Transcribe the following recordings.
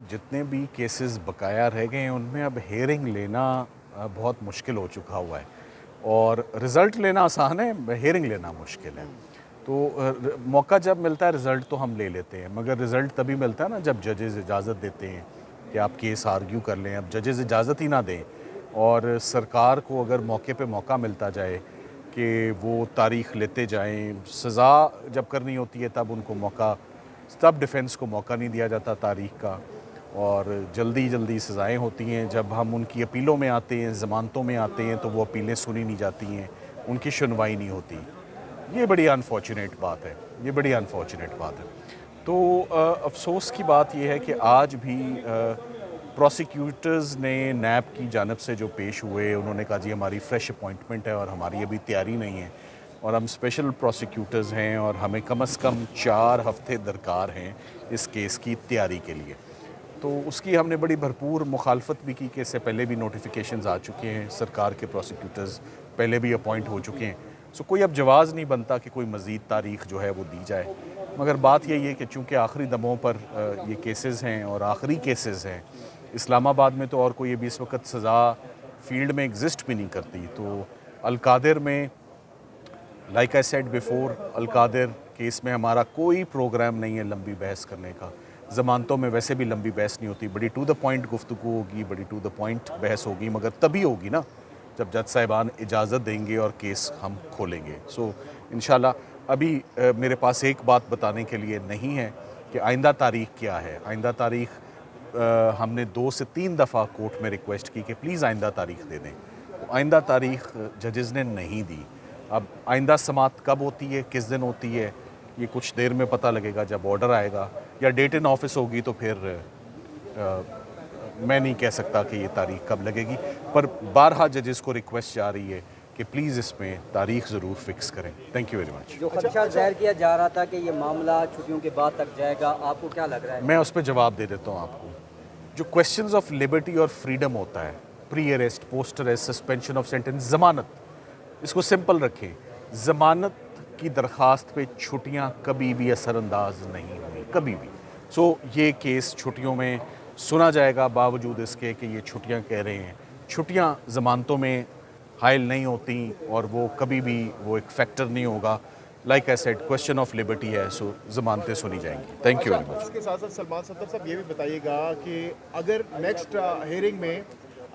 जितने भी केसेस बकाया रह गए हैं उनमें अब हेयरिंग लेना बहुत मुश्किल हो चुका हुआ है और रिज़ल्ट लेना आसान है, हेयरिंग लेना मुश्किल है। तो मौका जब मिलता है रिज़ल्ट तो हम ले लेते हैं, मगर रिज़ल्ट तभी मिलता है ना जब जजेस इजाज़त देते हैं कि आप केस आर्ग्यू कर लें। अब जजेस इजाज़त ही ना दें और सरकार को अगर मौके पे मौका मिलता जाए कि वो तारीख़ लेते जाएं, सज़ा जब करनी होती है तब उनको मौका, तब डिफेंस को मौका नहीं दिया जाता तारीख़ का, और जल्दी जल्दी सज़ाएँ होती हैं। जब हम उनकी अपीलों में आते हैं, ज़मानतों में आते हैं, तो वो अपीलें सुनी नहीं जाती हैं, उनकी सुनवाई नहीं होती। ये बड़ी अनफॉर्चुनेट बात है, ये बड़ी अनफॉर्चुनेट बात है। तो अफ़सोस की बात ये है कि आज भी प्रोसिक्यूटर्स ने नैब की जानिब से जो पेश हुए, उन्होंने कहा जी हमारी फ़्रेश अपॉइंटमेंट है और हमारी अभी तैयारी नहीं है और हम स्पेशल प्रोसिक्यूटर्स हैं और हमें कम से कम 4 हफ़्ते दरकार हैं इस केस की तैयारी के लिए। तो उसकी हमने बड़ी भरपूर मुखालफत भी की कि इससे पहले भी नोटिफिकेशंस आ चुके हैं, सरकार के प्रोसिक्यूटर्स पहले भी अपॉइंट हो चुके हैं। सो कोई अब जवाज़ नहीं बनता कि कोई मज़ीद तारीख़ जो है वो दी जाए। मगर बात यही है कि चूँकि आखिरी दमों पर ये केसेस हैं और आखिरी केसेस हैं, इस्लामाबाद में तो और कोई अभी इस वक्त सज़ा फील्ड में एग्जिस्ट भी नहीं करती। तो अल-कादिर में, like I said before, Al-Qadir case में हमारा कोई प्रोग्राम नहीं है लंबी बहस करने का। ज़मानतों में वैसे भी लंबी बहस नहीं होती, बड़ी टू द पॉइंट गुफ्तगू होगी, बड़ी टू द पॉइंट बहस होगी, मगर तभी होगी ना जब जज साहिबान इजाज़त देंगे और केस हम खोलेंगे। सो इंशाल्लाह अभी मेरे पास एक बात बताने के लिए नहीं है कि आइंदा तारीख़ क्या है। आइंदा तारीख़ हमने 2 से 3 दफ़ा कोर्ट में रिक्वेस्ट की कि प्लीज़ आइंदा तारीख़ दे दें। तो आइंदा तारीख़ जजेस ने नहीं दी। अब आइंदा समाअत कब होती है, किस दिन होती है, ये कुछ देर में पता लगेगा जब ऑर्डर आएगा या डेट इन ऑफिस होगी। तो फिर मैं नहीं कह सकता कि ये तारीख़ कब लगेगी, पर बारहा जजेस को रिक्वेस्ट जा रही है कि प्लीज़ इसमें तारीख़ ज़रूर फ़िक्स करें। Thank you very much. जो खदशा ज़ाहिर किया जा रहा था कि ये मामला छुट्टियों के बाद तक जाएगा, आपको क्या लग रहा है? मैं उस पे जवाब दे देता हूँ आपको। जो क्वेश्चंस ऑफ लिबर्टी और फ्रीडम होता है, pre arrest, post arrest, suspension of sentence, ज़मानत, इसको सिंपल रखें। ज़मानत की दरख्वास्त पे छुट्टियां कभी भी असरअंदाज नहीं हुई, कभी भी। सो ये केस छुट्टियों में सुना जाएगा बावजूद इसके कि ये छुट्टियां कह रहे हैं। छुट्टियां ज़मानतों में हायल नहीं होती और वो कभी भी वो एक फैक्टर नहीं होगा। Like I said, question of liberty है, सो ज़मानतें सुनी जाएंगी। Thank you very much. इसके साथ साथ सलमान सत्तर साहब ये भी बताइएगा कि अगर नेक्स्ट हेयरिंग में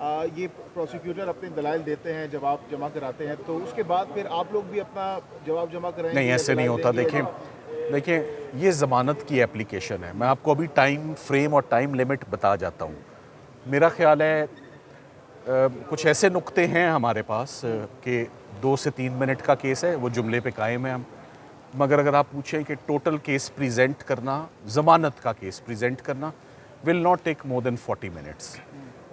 ये प्रोसिक्यूटर अपने दलाइल देते हैं, जवाब जमा कराते हैं, तो उसके बाद फिर आप लोग भी अपना जवाब जमा कराएंगे नहीं, या ऐसे नहीं दलाइल होता। देंगे देखें देखें ये ज़मानत की एप्लीकेशन है। मैं आपको अभी टाइम फ्रेम और टाइम लिमिट बता जाता हूँ। मेरा ख्याल है कुछ ऐसे नुक्ते हैं हमारे पास कि 2 से 3 मिनट का केस है, वो जुमले पे कायम है हम। मगर अगर आप पूछें कि टोटल केस प्रेजेंट करना, ज़मानत का केस प्रेजेंट करना, will not take more than 40 minutes.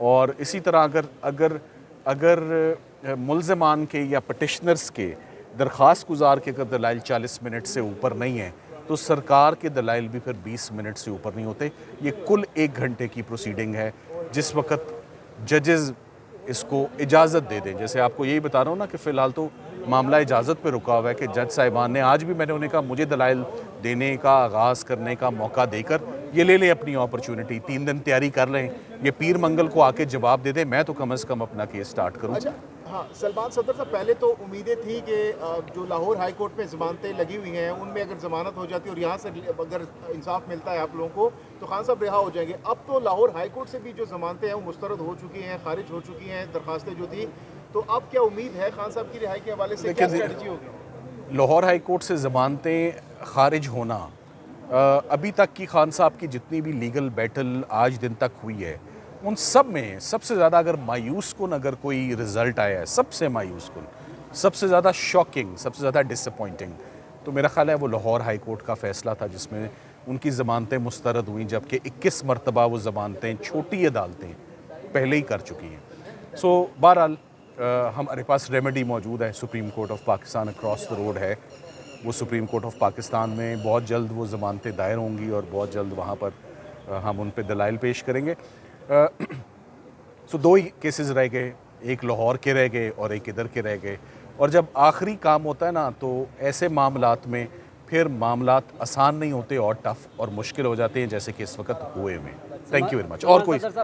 और इसी तरह अगर अगर अगर मुल्ज़मान के या पटिशनर्स के, दरख्वास्त गुजार के अगर दलाइल 40 मिनट से ऊपर नहीं है, तो सरकार के दलाइल भी फिर 20 मिनट से ऊपर नहीं होते। ये कुल 1 घंटे की प्रोसीडिंग है जिस वक्त जजेस इसको इजाज़त दे दें। जैसे आपको यही बता रहा हूँ ना कि फ़िलहाल तो मामला इजाज़त पे रुका हुआ है कि जज साहिबान ने, आज भी मैंने उन्हें कहा मुझे दलाइल देने का, आगाज़ करने का मौका देकर ये ले लें अपनी अपॉर्चुनिटी, 3 दिन तैयारी कर लें, ये पीर मंगल को आके जवाब दे दें, मैं तो कम से कम अपना केस स्टार्ट करूँ। अच्छा, हाँ, सलमान सत्तर साहब, पहले तो उम्मीदें थी कि जो लाहौर हाई कोर्ट में ज़मानतें लगी हुई हैं उनमें अगर ज़मानत हो जाती और यहाँ से अगर इंसाफ मिलता है आप लोगों को तो खान साहब रिहा हो जाएंगे। अब तो लाहौर हाई कोर्ट से भी जो ज़मानतें हैं वो मुस्तरद हो चुकी हैं, खारिज हो चुकी हैं दरखास्तें जो थी। तो अब क्या उम्मीद है खान साहब की रिहाई के हवाले से, क्या देखिए, स्ट्रेटजी होगी? लाहौर हाई कोर्ट से ज़मानतें खारिज होना, अभी तक की खान साहब की जितनी भी लीगल बैटल आज दिन तक हुई है, उन सब में सबसे ज़्यादा अगर मायूस कुन अगर कोई रिज़ल्ट आया है, सबसे मायूस कुन, सबसे ज़्यादा शॉकिंग, सबसे ज़्यादा डिसअपॉइंटिंग, तो मेरा ख़्याल है वो लाहौर हाई कोर्ट का फ़ैसला था जिसमें उनकी ज़मानतें मुस्तरद हुई, जबकि 21 मरतबा वो ज़मानतें छोटी अदालतें पहले ही कर चुकी हैं। सो बहरहाल हमारे पास रेमेडी मौजूद है, supreme court of Pakistan across the road है। वो सुप्रीम कोर्ट ऑफ पाकिस्तान में बहुत जल्द वो ज़मानतें दायर होंगी और बहुत जल्द वहाँ पर हम उन पे दलाइल पेश करेंगे। सो 2 ही केसेस रह गए, एक लाहौर के रह गए और एक इधर के रह गए। और जब आखिरी काम होता है ना, तो ऐसे मामलात में फिर मामलात आसान नहीं होते और टफ़ और मुश्किल हो जाते हैं, जैसे कि इस वक्त हुए में। Thank you very much. और कोई